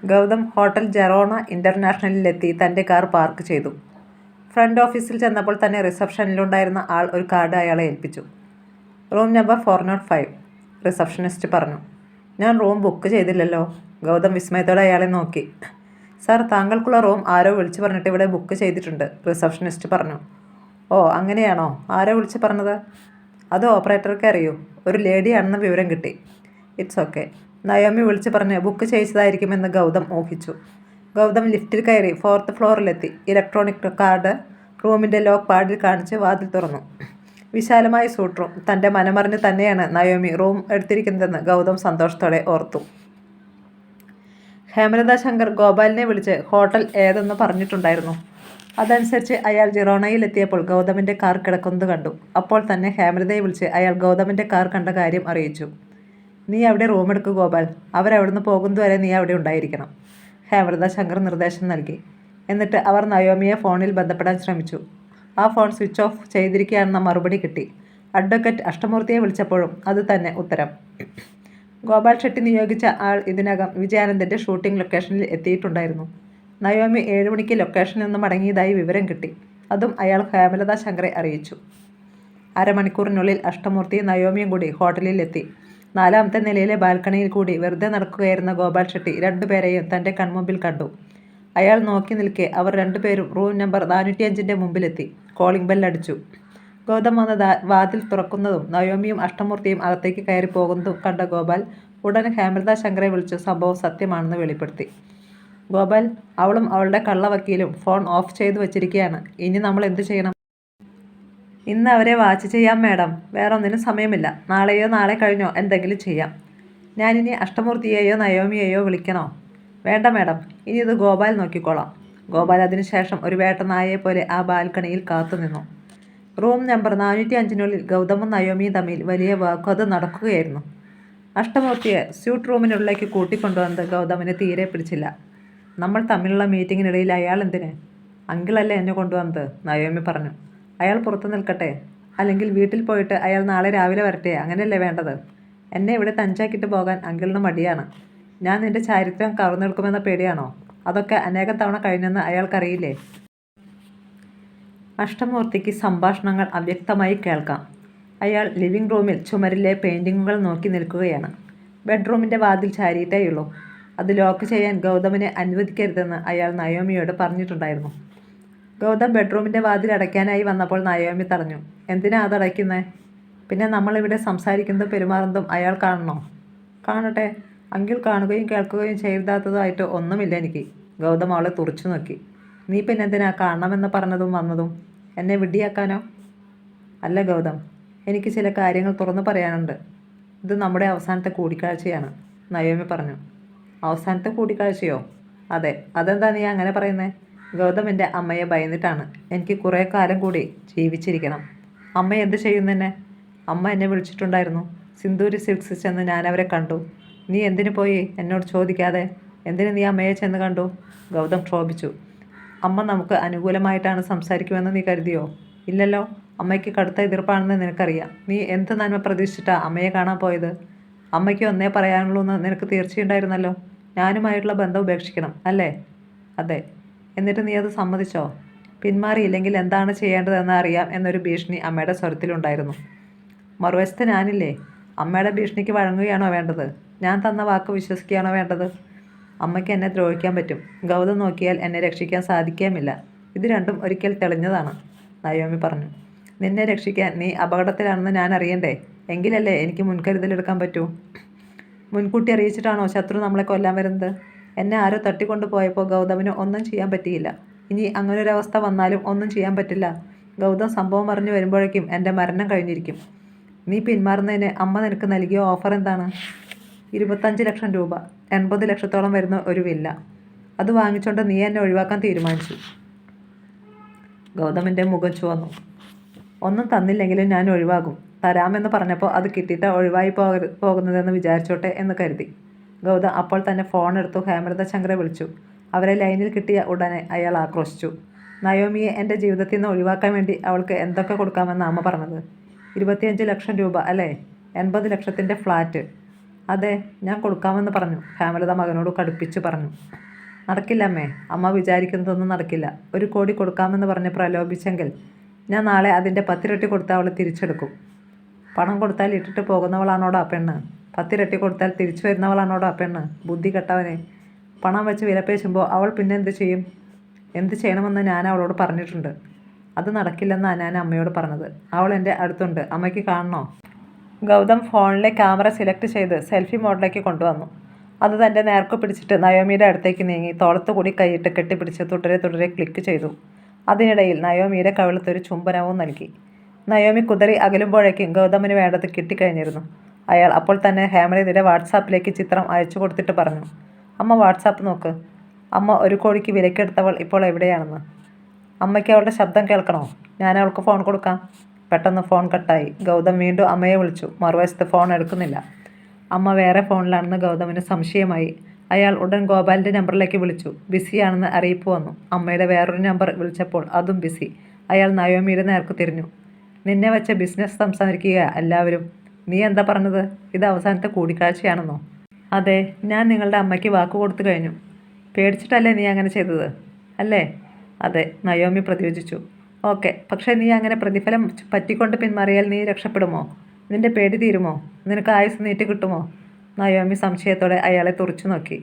Gautam hotel ജെറോണ ഇൻ്റർനാഷണലിലെത്തി തൻ്റെ car park ചെയ്തു. Front ഓഫീസിൽ ചെന്നപ്പോൾ തന്നെ റിസപ്ഷനിലുണ്ടായിരുന്ന ആൾ ഒരു കാർഡ് അയാളെ ഏൽപ്പിച്ചു. റൂം നമ്പർ 405, റിസപ്ഷനിസ്റ്റ് പറഞ്ഞു. ഞാൻ റൂം ബുക്ക് ചെയ്തില്ലല്ലോ. ഗൗതം വിസ്മയത്തോടെ അയാളെ നോക്കി. സാർ, താങ്കൾക്കുള്ള റൂം ആരോ വിളിച്ചു പറഞ്ഞിട്ട് ഇവിടെ ബുക്ക് ചെയ്തിട്ടുണ്ട്, റിസപ്ഷനിസ്റ്റ് പറഞ്ഞു. ഓ, അങ്ങനെയാണോ? ആരോ വിളിച്ച് പറഞ്ഞത്? അത് ഓപ്പറേറ്റർക്ക് അറിയൂ. ഒരു ലേഡിയാണെന്ന് വിവരം കിട്ടി. It's okay. നയോമി വിളിച്ച് പറഞ്ഞ് ബുക്ക് ചെയ്തതായിരിക്കുമെന്ന് ഗൗതം ഊഹിച്ചു. ഗൗതം ലിഫ്റ്റിൽ കയറി 4th ഫ്ലോറിലെത്തി. ഇലക്ട്രോണിക് കാർഡ് റൂമിൻ്റെ ലോക്ക് പാഡിൽ കാണിച്ച് വാതിൽ തുറന്നു. വിശാലമായ സൂട്ട് റൂം. തൻ്റെ മനമറിഞ്ഞ് തന്നെയാണ് നയോമി റൂം എടുത്തിരിക്കുന്നതെന്ന് ഗൗതം സന്തോഷത്തോടെ ഓർത്തു. ഹേമലത ശങ്കർ ഗോപാലിനെ വിളിച്ച് ഹോട്ടൽ ഏതെന്ന് പറഞ്ഞിട്ടുണ്ടായിരുന്നു. അതനുസരിച്ച് അയാൾ ജിറോണയിലെത്തിയപ്പോൾ ഗൗതമിൻ്റെ കാർ കിടക്കുന്നത് കണ്ടു. അപ്പോൾ തന്നെ ഹേമലതയെ വിളിച്ച് അയാൾ ഗൗതമിൻ്റെ കാർ കണ്ട കാര്യം അറിയിച്ചു. നീ അവിടെ റൂം എടുക്കുക ഗോപാൽ. അവരവിടുന്ന് പോകുന്നതുവരെ നീ അവിടെ ഉണ്ടായിരിക്കണം. ഹേമലത ശങ്കർ നിർദ്ദേശം നൽകി. എന്നിട്ട് അവർ നയോമിയെ ഫോണിൽ ബന്ധപ്പെടാൻ ശ്രമിച്ചു. ആ ഫോൺ സ്വിച്ച് ഓഫ് ചെയ്തിരിക്കുകയാണെന്ന മറുപടി കിട്ടി. അഡ്വക്കേറ്റ് അഷ്ടമൂർത്തിയെ വിളിച്ചപ്പോഴും അത് തന്നെ ഉത്തരം. ഗോപാൽ ഷെട്ടി നിയോഗിച്ച ആൾ ഇതിനകം വിജയാനന്ദൻ്റെ ഷൂട്ടിംഗ് ലൊക്കേഷനിൽ എത്തിയിട്ടുണ്ടായിരുന്നു. നയോമി 7 മണിക്ക് ലൊക്കേഷനിൽ നിന്ന് മടങ്ങിയതായി വിവരം കിട്ടി. അതും അയാൾ ഹേമലത ശങ്കറെ അറിയിച്ചു. അരമണിക്കൂറിനുള്ളിൽ അഷ്ടമൂർത്തിയും നയോമിയും കൂടി ഹോട്ടലിൽ എത്തി. 4ാമത്തെ നിലയിലെ ബാൽക്കണിയിൽ കൂടി വെറുതെ നടക്കുകയായിരുന്ന ഗോപാൽ ഷെട്ടി രണ്ടുപേരെയും തൻ്റെ കൺമുമ്പിൽ കണ്ടു. അയാൾ നോക്കി നിൽക്കെ അവർ രണ്ടുപേരും റൂം നമ്പർ 405-ൻ്റെ മുമ്പിലെത്തി. കോളിംഗ് ബെൽ അടിച്ചു. ഗൗതം വന്ന് വാതിൽ തുറക്കുന്നതും നയോമിയും അഷ്ടമൂർത്തിയും അകത്തേക്ക് കയറി പോകുന്നതും കണ്ട ഗോപാൽ ഉടനെ ഹേമലത ശങ്കറെ വിളിച്ചു സംഭവം സത്യമാണെന്ന് വെളിപ്പെടുത്തി. ഗോപാൽ, അവളും അവളുടെ കള്ളവക്കീലും ഫോൺ ഓഫ് ചെയ്തു വച്ചിരിക്കുകയാണ്. ഇനി നമ്മൾ എന്തു ചെയ്യണം? ഇന്ന് അവരെ വാച്ച് ചെയ്യാം മാഡം. വേറൊന്നിനും സമയമില്ല. നാളെയോ നാളെ കഴിഞ്ഞോ എന്തെങ്കിലും ചെയ്യാം. ഞാനിനി അഷ്ടമൂർത്തിയെയോ നയോമിയെയോ വിളിക്കണോ? വേണ്ട മാഡം, ഇനി ഇത് ഗോപാൽ നോക്കിക്കോളാം. ഗോപാൽ അതിനുശേഷം ഒരു വേട്ടനായയെ പോലെ ആ ബാൽക്കണിയിൽ കാത്തുനിന്നു. റൂം നമ്പർ 405-നുള്ളിൽ ഗൗതമും നയോമിയും തമ്മിൽ വലിയ വാഗ്വാദം നടക്കുകയായിരുന്നു. അഷ്ടമൂർത്തിയെ സ്യൂട്ട് റൂമിനുള്ളിലേക്ക് കൂട്ടിക്കൊണ്ടുവന്നത് ഗൗതമിന് തീരെ പിടിച്ചില്ല. നമ്മൾ തമ്മിലുള്ള മീറ്റിങ്ങിനിടയിൽ അയാൾ എന്തിന്? അങ്കിളല്ലേ എന്നെ കൊണ്ടുവന്നത്, നയോമി പറഞ്ഞു. അയാൾ പുറത്തു നിൽക്കട്ടെ. അല്ലെങ്കിൽ വീട്ടിൽ പോയിട്ട് അയാൾ നാളെ രാവിലെ വരട്ടെ. അങ്ങനെയല്ലേ വേണ്ടത്? എന്നെ ഇവിടെ തഞ്ചാക്കിയിട്ട് പോകാൻ അങ്കിളിന് മടിയാണ്. ഞാൻ നിന്റെ ചാരിത്രം കവർന്നെടുക്കുമെന്ന പേടിയാണോ? അതൊക്കെ അനേകം തവണ കഴിഞ്ഞെന്ന് അയാൾക്കറിയില്ലേ? അഷ്ടമൂർത്തിക്ക് സംഭാഷണങ്ങൾ അവ്യക്തമായി കേൾക്കാം. അയാൾ ലിവിംഗ് റൂമിൽ ചുമരിലെ പെയിൻറ്റിങ്ങുകൾ നോക്കി നിൽക്കുകയാണ്. ബെഡ്റൂമിൻ്റെ വാതിൽ ചാരിയിട്ടേയുള്ളൂ. അത് ലോക്ക് ചെയ്യാൻ ഗൗതമിനെ അനുവദിക്കരുതെന്ന് അയാൾ നയോമിയോട് പറഞ്ഞിട്ടുണ്ടായിരുന്നു. ഗൗതം ബെഡ്റൂമിൻ്റെ വാതിൽ അടയ്ക്കാനായി വന്നപ്പോൾ നയോമി തടഞ്ഞു. എന്തിനാ അതടയ്ക്കുന്നേ? പിന്നെ നമ്മളിവിടെ സംസാരിക്കുന്നതും പെരുമാറുന്നതും അയാൾ കാണണോ? കാണട്ടെ. അങ്കിൾ കാണുകയും കേൾക്കുകയും ചെയ്താത്തതായിട്ട് ഒന്നുമില്ല എനിക്ക്. ഗൗതം അവളെ തുറച്ചു നോക്കി. നീ പിന്നെന്തിനാ കാണണമെന്ന് പറഞ്ഞതും വന്നതും? എന്നെ വിഡ്ഢിയാക്കാനോ? അല്ല ഗൗതം, എനിക്ക് ചില കാര്യങ്ങൾ തുറന്നു പറയാനുണ്ട്. ഇത് നമ്മുടെ അവസാനത്തെ കൂടിക്കാഴ്ചയാണ്, നയോമി പറഞ്ഞു. അവസാനത്തെ കൂടിക്കാഴ്ചയോ? അതെ. അതെന്താ നീ അങ്ങനെ പറയുന്നേ? ഗൗതം എൻ്റെ അമ്മയെ ഭയന്നിട്ടാണ്. എനിക്ക് കുറേ കാലം കൂടി ജീവിച്ചിരിക്കണം. അമ്മ എന്ത് ചെയ്യുന്നെന്നെ? അമ്മ എന്നെ വിളിച്ചിട്ടുണ്ടായിരുന്നു. സിന്ദൂരി സിൽക്സ് ചെന്ന് ഞാനവരെ കണ്ടു. നീ എന്തിനു പോയി എന്നോട് ചോദിക്കാതെ? എന്തിനു നീ അമ്മയെ ചെന്ന് കണ്ടു? ഗൗതം ക്ഷോഭിച്ചു. അമ്മ നമുക്ക് അനുകൂലമായിട്ടാണ് സംസാരിക്കുമെന്ന് നീ കരുതിയോ? ഇല്ലല്ലോ. അമ്മയ്ക്ക് കടുത്ത എതിർപ്പാണെന്ന് നിനക്കറിയാം. നീ എന്ത് നന്മ പ്രതീക്ഷിച്ചിട്ടാ അമ്മയെ കാണാൻ പോയത്? അമ്മയ്ക്ക് ഒന്നേ പറയാനുള്ളൂ എന്ന് നിനക്ക് തീർച്ചയുണ്ടായിരുന്നല്ലോ. ഞാനുമായിട്ടുള്ള ബന്ധം ഉപേക്ഷിക്കണം, അല്ലേ? അതെ. എന്നിട്ട് നീ അത് സമ്മതിച്ചോ? പിന്മാറിയില്ലെങ്കിൽ എന്താണ് ചെയ്യേണ്ടതെന്ന് അറിയാം എന്നൊരു ഭീഷണി അമ്മയുടെ സ്വരത്തിലുണ്ടായിരുന്നു. മറുവശത്ത് ഞാനില്ലേ? അമ്മയുടെ ഭീഷണിക്ക് വഴങ്ങുകയാണോ വേണ്ടത്? ഞാൻ തന്ന വാക്ക് വിശ്വസിക്കുകയാണോ വേണ്ടത്? അമ്മയ്ക്ക് എന്നെ ദ്രോഹിക്കാൻ പറ്റും. ഗൗതം നോക്കിയാൽ എന്നെ രക്ഷിക്കാൻ സാധിക്കുകയുമില്ല. ഇത് രണ്ടും ഒരിക്കൽ തെളിഞ്ഞതാണ്, നയോമി പറഞ്ഞു. നിന്നെ രക്ഷിക്കാൻ നീ അപകടത്തിലാണെന്ന് ഞാൻ അറിയണ്ടേ? എങ്കിലല്ലേ എനിക്ക് മുൻകരുതലെടുക്കാൻ പറ്റൂ. മുൻകൂട്ടി അറിയിച്ചിട്ടാണോ ശത്രു നമ്മളെ കൊല്ലാൻ വരുന്നത്? എന്നെ ആരോ തട്ടിക്കൊണ്ടു പോയപ്പോൾ ഗൗതമിന് ഒന്നും ചെയ്യാൻ പറ്റിയില്ല. ഇനി അങ്ങനൊരവസ്ഥ വന്നാലും ഒന്നും ചെയ്യാൻ പറ്റില്ല. ഗൗതം സംഭവം അറിഞ്ഞു വരുമ്പോഴേക്കും എൻ്റെ മരണം കഴിഞ്ഞിരിക്കും. നീ പിന്മാറുന്നതിന് അമ്മ നിനക്ക് നൽകിയ ഓഫർ എന്താണ്? 25 ലക്ഷം രൂപ, 80 ലക്ഷത്തോളം വരുന്ന ഒരു വില്ല. അത് വാങ്ങിച്ചുകൊണ്ട് നീ എന്നെ ഒഴിവാക്കാൻ തീരുമാനിച്ചു. ഗൗതമിൻ്റെ മുഖം ചുവന്നു. ഒന്നും തന്നില്ലെങ്കിലും ഞാൻ ഒഴിവാകും. തരാമെന്ന് പറഞ്ഞപ്പോൾ അത് കിട്ടിയിട്ട് ഒഴിവായി പോകുന്നതെന്ന് വിചാരിച്ചോട്ടെ എന്ന് കരുതി. ഗൗതം അപ്പോൾ തന്നെ ഫോൺ എടുത്തു ഹേമലത ശങ്കറെ വിളിച്ചു. അവരെ ലൈനിൽ കിട്ടിയ ഉടനെ അയാൾ ആക്രോശിച്ചു. നയോമിയെ എൻ്റെ ജീവിതത്തിൽ നിന്ന് ഒഴിവാക്കാൻ വേണ്ടി അവൾക്ക് എന്തൊക്കെ കൊടുക്കാമെന്ന് അമ്മ പറഞ്ഞത്? 25 ലക്ഷം രൂപ അല്ലേ? 80 ലക്ഷത്തിൻ്റെ ഫ്ലാറ്റ്. അതെ, ഞാൻ കൊടുക്കാമെന്ന് പറഞ്ഞു, ഹേമലത മകനോട് കടുപ്പിച്ച് പറഞ്ഞു. നടക്കില്ല അമ്മേ, അമ്മ വിചാരിക്കുന്നതൊന്നും നടക്കില്ല. 1 കോടി കൊടുക്കാമെന്ന് പറഞ്ഞ് പ്രലോഭിച്ചെങ്കിൽ ഞാൻ നാളെ അതിൻ്റെ 10 ഇരട്ടി കൊടുത്ത് അവളെ തിരിച്ചെടുക്കും. പണം കൊടുത്താൽ ഇട്ടിട്ട് പോകുന്നവളാണോടാ പെണ്ണ്? 10 ഇരട്ടി കൊടുത്താൽ തിരിച്ചു വരുന്നവളാണോടാ പെണ്ണ്? ബുദ്ധി കെട്ടവനെ. പണം വെച്ച് വിലപേശുമ്പോൾ അവൾ പിന്നെ എന്ത് ചെയ്യും? എന്ത് ചെയ്യണമെന്ന് ഞാൻ അവളോട് പറഞ്ഞിട്ടുണ്ട്. അത് നടക്കില്ലെന്നാണ് ഞാൻ അമ്മയോട് പറഞ്ഞത്. അവൾ എൻ്റെ അടുത്തുണ്ട്, അമ്മയ്ക്ക് കാണണോ? ഗൗതം ഫോണിലെ ക്യാമറ സെലക്ട് ചെയ്ത് സെൽഫി മോഡിലേക്ക് കൊണ്ടുവന്നു. അത് തൻ്റെ നേർക്ക് പിടിച്ചിട്ട് നയോമിയുടെ അടുത്തേക്ക് നീങ്ങി തോളത്തു കൂടി കൈയിട്ട് കെട്ടിപ്പിടിച്ച് തുടരെ ക്ലിക്ക് ചെയ്തു. അതിനിടയിൽ നയോമിയുടെ കവിളത്തൊരു ചുംബനവും നൽകി. നയോമി കുതറി അകലുമ്പോഴേക്കും ഗൗതമിന് വേണ്ടത് കിട്ടിക്കഴിഞ്ഞിരുന്നു. അയാൾ അപ്പോൾ തന്നെ ഹേമലതയുടെ വാട്സാപ്പിലേക്ക് ചിത്രം അയച്ചു കൊടുത്തിട്ട് പറഞ്ഞു, അമ്മ വാട്സാപ്പ് നോക്ക്. അമ്മ 1 കോടിക്ക് വിലക്കെടുത്തവൾ ഇപ്പോൾ എവിടെയാണെന്ന്. അമ്മയ്ക്ക് അവളുടെ ശബ്ദം കേൾക്കണോ? ഞാൻ അവൾക്ക് ഫോൺ കൊടുക്കാം. പെട്ടെന്ന് ഫോൺ കട്ടായി. ഗൗതം വീണ്ടും അമ്മയെ വിളിച്ചു. മറുവശത്ത് ഫോൺ എടുക്കുന്നില്ല. അമ്മ വേറെ ഫോണിലാണെന്ന് ഗൗതമിന് സംശയമായി. അയാൾ ഉടൻ ഗോപാലിൻ്റെ നമ്പറിലേക്ക് വിളിച്ചു. ബിസിയാണെന്ന് അറിയിപ്പ് വന്നു. അമ്മയുടെ വേറൊരു നമ്പർ വിളിച്ചപ്പോൾ അതും ബിസി. അയാൾ നയോമിയുടെ നേർക്ക് തിരിഞ്ഞു. നിന്നെ വെച്ച ബിസിനസ് സംസാരിക്കുക എല്ലാവരും. നീ എന്താ പറഞ്ഞത്? ഇത് അവസാനത്തെ കൂടിക്കാഴ്ചയാണെന്നോ? അതെ, ഞാൻ നിങ്ങളുടെ അമ്മയ്ക്ക് വാക്ക് കൊടുത്തു കഴിഞ്ഞു. പേടിച്ചിട്ടല്ലേ നീ അങ്ങനെ ചെയ്തത് അല്ലേ? അതെ, നയോമി പ്രതിവചിച്ചു. ഓക്കെ, പക്ഷേ നീ അങ്ങനെ പ്രതിഫലം പറ്റിക്കൊണ്ട് പിന്മാറിയാൽ നീ രക്ഷപ്പെടുമോ? നിന്റെ പേടി തീരുമോ? നിനക്ക് ആയുസ് നീട്ടി കിട്ടുമോ? നയോമി സംശയത്തോടെ അയാളെ തുറച്ചു നോക്കി.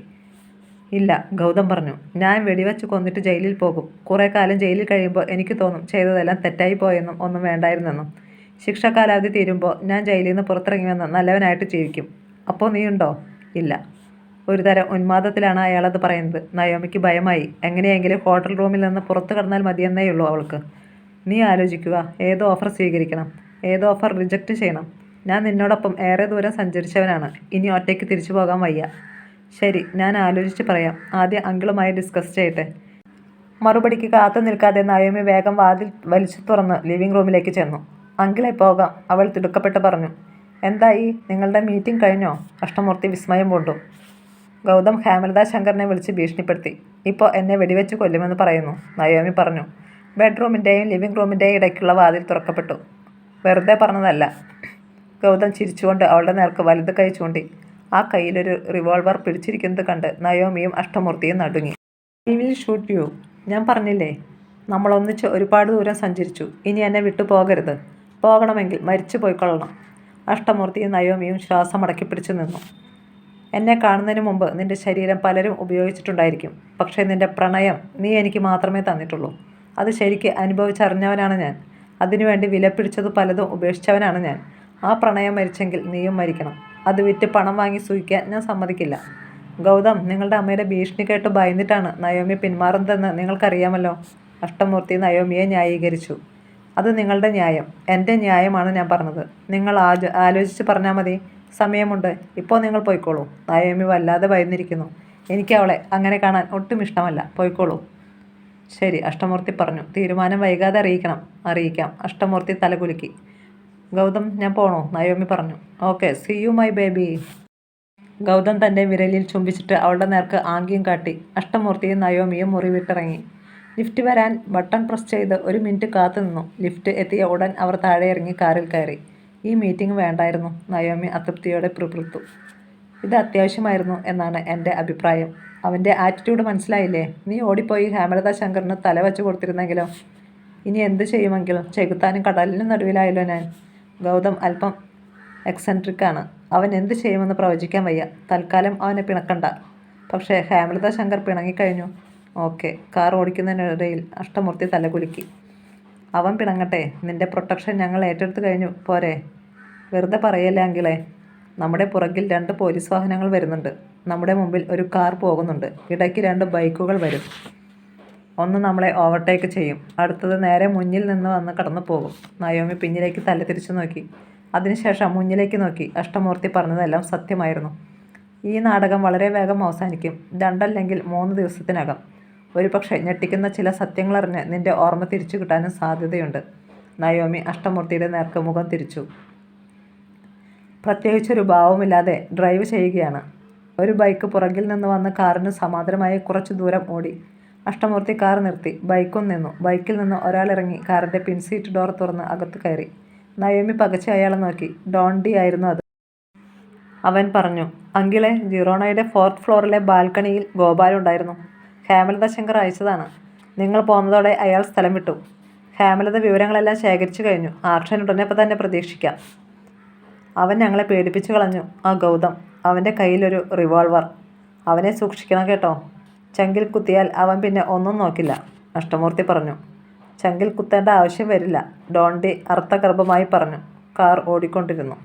ഇല്ല, ഗൗതം പറഞ്ഞു. ഞാൻ വെടിവെച്ച് കൊന്നിട്ട് ജയിലിൽ പോകും. കുറേ കാലം ജയിലിൽ കഴിയുമ്പോൾ എനിക്ക് തോന്നും ചെയ്തതെല്ലാം തെറ്റായി പോയെന്നും ഒന്നും വേണ്ടായിരുന്നെന്നും. ശിക്ഷ കാലാവധി തീരുമ്പോൾ ഞാൻ ജയിലിൽ നിന്ന് പുറത്തിറങ്ങി വന്ന് നല്ലവനായിട്ട് ജീവിക്കും. അപ്പോൾ നീയുണ്ടോ? ഇല്ല. ഒരു തരം ഉന്മാദത്തിലാണ് അയാളത് പറയുന്നത്. നയോമിക്ക് ഭയമായി. എങ്ങനെയെങ്കിലും ഹോട്ടൽ റൂമിൽ നിന്ന് പുറത്തു കടന്നാൽ മതിയെന്നേയുള്ളൂ അവൾക്ക്. നീ ആലോചിക്കുക, ഏത് ഓഫർ സ്വീകരിക്കണം, ഏത് ഓഫർ റിജക്റ്റ് ചെയ്യണം. ഞാൻ നിന്നോടൊപ്പം ഏറെ ദൂരം സഞ്ചരിച്ചവനാണ്. ഇനി ഒറ്റയ്ക്ക് തിരിച്ചു പോകാൻ വയ്യ. ശരി, ഞാൻ ആലോചിച്ച് പറയാം. ആദ്യം അങ്കിളുമായി ഡിസ്കസ് ചെയ്യട്ടെ. മറുപടിക്ക് കാത്തു നിൽക്കാതെ നയോമി വേഗം വാതിൽ വലിച്ചു തുറന്ന് ലിവിംഗ് റൂമിലേക്ക് ചെന്നു. അങ്കിളെ പോകാം, അവൾ തിടുക്കപ്പെട്ട് പറഞ്ഞു. എന്തായി? നിങ്ങളുടെ മീറ്റിംഗ് കഴിഞ്ഞോ? അഷ്ടമൂർത്തി വിസ്മയം പൂണ്ടു. ഗൗതം ഹേമലത ശങ്കറിനെ വിളിച്ച് ഭീഷണിപ്പെടുത്തി. ഇപ്പോൾ എന്നെ വെടിവെച്ച് കൊല്ലുമെന്ന് പറയുന്നു, നയോമി പറഞ്ഞു. ബെഡ്റൂമിൻ്റെയും ലിവിംഗ് റൂമിൻ്റെയും ഇടയ്ക്കുള്ള വാതിൽ തുറക്കപ്പെട്ടു. വെറുതെ പറഞ്ഞതല്ല. ഗൗതം ചിരിച്ചുകൊണ്ട് അവളുടെ നേർക്ക് വലത് കൈ ചൂണ്ടി. ആ കയ്യിലൊരു റിവോൾവർ പിടിച്ചിരിക്കുന്നത് കണ്ട് നയോമിയും അഷ്ടമൂർത്തിയും നടുങ്ങി. I will shoot you. ഞാൻ പറഞ്ഞില്ലേ, നമ്മൾ ഒന്നിച്ച് ഒരുപാട് ദൂരം സഞ്ചരിച്ചു. ഇനി എന്നെ വിട്ടു പോകരുത്. പോകണമെങ്കിൽ മരിച്ചു പോയിക്കൊള്ളണം. അഷ്ടമൂർത്തിയും നയോമിയും ശ്വാസം അടക്കിപ്പിടിച്ചു നിന്നു. എന്നെ കാണുന്നതിന് മുമ്പ് നിന്റെ ശരീരം പലരും ഉപയോഗിച്ചിട്ടുണ്ടായിരിക്കും. പക്ഷേ നിന്റെ പ്രണയം നീ എനിക്ക് മാത്രമേ തന്നിട്ടുള്ളൂ. അത് ശരിക്ക് അനുഭവിച്ചറിഞ്ഞവനാണ് ഞാൻ. അതിനുവേണ്ടി വിലപിടിച്ചത് പലതും ഉപേക്ഷിച്ചവനാണ് ഞാൻ. ആ പ്രണയം മരിച്ചെങ്കിൽ നീയും മരിക്കണം. അത് വിറ്റ് പണം വാങ്ങി സൂഹിക്കാൻ ഞാൻ സമ്മതിക്കില്ല. ഗൗതം, നിങ്ങളുടെ അമ്മയുടെ ഭീഷണി കേട്ട് ഭയന്നിട്ടാണ് നയോമി പിന്മാറുന്നതെന്ന് നിങ്ങൾക്കറിയാമല്ലോ. അഷ്ടമൂർത്തി നയോമിയെ ന്യായീകരിച്ചു. അത് നിങ്ങളുടെ ന്യായം. എൻ്റെ ന്യായമാണ് ഞാൻ പറഞ്ഞത്. നിങ്ങൾ ആലോചിച്ച് പറഞ്ഞാൽ മതി. സമയമുണ്ട്. ഇപ്പോൾ നിങ്ങൾ പോയിക്കോളൂ. നയോമി വല്ലാതെ ഭയന്നിരിക്കുന്നു. എനിക്ക് അവളെ അങ്ങനെ കാണാൻ ഒട്ടും ഇഷ്ടമല്ല. പോയിക്കോളൂ. ശരി, അഷ്ടമൂർത്തി പറഞ്ഞു. തീരുമാനം വൈകാതെ അറിയിക്കാം. അഷ്ടമൂർത്തി തലകുലുക്കി. ഗൗതം, ഞാൻ പോണോ? നയോമി പറഞ്ഞു. Okay, see you my baby. Gautham തൻ്റെ വിരലിൽ ചുംബിച്ചിട്ട് അവളുടെ നേർക്ക് ആംഗ്യം കാട്ടി. അഷ്ടമൂർത്തിയും നയോമിയും മുറി വിട്ടിറങ്ങി. ലിഫ്റ്റ് വരാൻ ബട്ടൺ പ്രസ് ചെയ്ത് 1 മിനിറ്റ് കാത്തു നിന്നു. ലിഫ്റ്റ് എത്തിയ ഉടൻ അവർ താഴെ ഇറങ്ങി കാറിൽ കയറി. ഈ മീറ്റിംഗ് വേണ്ടായിരുന്നു, നയോമി അതൃപ്തിയോടെ പിറുപിറുത്തു. ഇത് അത്യാവശ്യമായിരുന്നു എന്നാണ് എൻ്റെ അഭിപ്രായം. അവൻ്റെ ആറ്റിറ്റ്യൂഡ് മനസ്സിലായില്ലേ? നീ ഓടിപ്പോയി ഹേമലത ശങ്കറിന് തല വച്ച് കൊടുത്തിരുന്നെങ്കിലോ? ഇനി എന്ത് ചെയ്യുമെങ്കിലും ചെകുത്താനും കടലിനും നടുവിലായല്ലോ ഞാൻ. ഗൗതം അല്പം എക്സെൻട്രിക്കാണ്. അവൻ എന്ത് ചെയ്യുമെന്ന് പ്രവചിക്കാൻ വയ്യ. തൽക്കാലം അവനെ പിണക്കണ്ട. പക്ഷേ ഹേമലത ശങ്കർ പിണങ്ങിക്കഴിഞ്ഞു. ഓക്കെ. കാർ ഓടിക്കുന്നതിനിടയിൽ അഷ്ടമൂർത്തി തലകുലുക്കി. അവൻ പിണങ്ങട്ടെ. നിന്റെ പ്രൊട്ടക്ഷൻ ഞങ്ങൾ ഏറ്റെടുത്തു കഴിഞ്ഞു. പോരെ? വെറുതെ പറയല്ലേ അങ്കിളെ. നമ്മുടെ പുറകിൽ 2 പോലീസ് വാഹനങ്ങൾ വരുന്നുണ്ട്. നമ്മുടെ മുമ്പിൽ ഒരു കാർ പോകുന്നുണ്ട്. ഇടയ്ക്ക് 2 ബൈക്കുകൾ വരും. ഒന്ന് നമ്മളെ ഓവർടേക്ക് ചെയ്യും. അടുത്തത് നേരെ മുന്നിൽ നിന്ന് വന്ന് കടന്നു പോകും. നയോമി പിന്നിലേക്ക് തല തിരിച്ചു നോക്കി. അതിനുശേഷം മുന്നിലേക്ക് നോക്കി. അഷ്ടമൂർത്തി പറഞ്ഞതെല്ലാം സത്യമായിരുന്നു. ഈ നാടകം വളരെ വേഗം അവസാനിക്കും. 2 അല്ലെങ്കിൽ 3 ദിവസത്തിനകം. ഒരുപക്ഷെ ഞെട്ടിക്കുന്ന ചില സത്യങ്ങളറിഞ്ഞ് നിന്റെ ഓർമ്മ തിരിച്ചു കിട്ടാനും സാധ്യതയുണ്ട്. നയോമി അഷ്ടമൂർത്തിയുടെ നേർക്ക് മുഖം തിരിച്ചു. പ്രത്യേകിച്ചൊരു ഭാവമില്ലാതെ ഡ്രൈവ് ചെയ്യുകയാണ്. ഒരു ബൈക്ക് പുറകിൽ നിന്ന് വന്ന് കാറിന് സമാന്തരമായി കുറച്ചു ദൂരം ഓടി. അഷ്ടമൂർത്തി കാർ നിർത്തി. ബൈക്കും നിന്നു. ബൈക്കിൽ നിന്ന് ഒരാളിറങ്ങി കാറിൻ്റെ പിൻസീറ്റ് ഡോർ തുറന്ന് അകത്ത് കയറി. നയോമി പകച്ച് അയാളെ നോക്കി. ഡോണ്ടി ആയിരുന്നു അത്. അവൻ പറഞ്ഞു. അങ്കിളെ, ജിറോണയുടെ 4th ഫ്ലോറിലെ ബാൽക്കണിയിൽ ഗോപാലുണ്ടായിരുന്നു. ഹേമലത ശങ്കർ അയച്ചതാണ്. നിങ്ങൾ പോന്നതോടെ അയാൾ സ്ഥലം വിട്ടു. ഹേമലത വിവരങ്ങളെല്ലാം ശേഖരിച്ചു കഴിഞ്ഞു. ആക്ഷൻ ഉടനെ തന്നെ പ്രതീക്ഷിക്കാം. അവൻ ഞങ്ങളെ പേടിപ്പിച്ചു കളഞ്ഞു, ആ ഗൗതം. അവൻ്റെ കയ്യിലൊരു റിവോൾവർ. അവനെ സൂക്ഷിക്കണം കേട്ടോ. ചങ്കിൽ കുത്തിയാൽ അവൻ പിന്നെ ഒന്നും നോക്കില്ല, അഷ്ടമൂർത്തി പറഞ്ഞു. ചങ്കിൽ കുത്തേണ്ട ആവശ്യം വരില്ല, ഡോണ്ടി അർത്ഥഗർഭമായി പറഞ്ഞു. കാർ ഓടിക്കൊണ്ടിരുന്നു.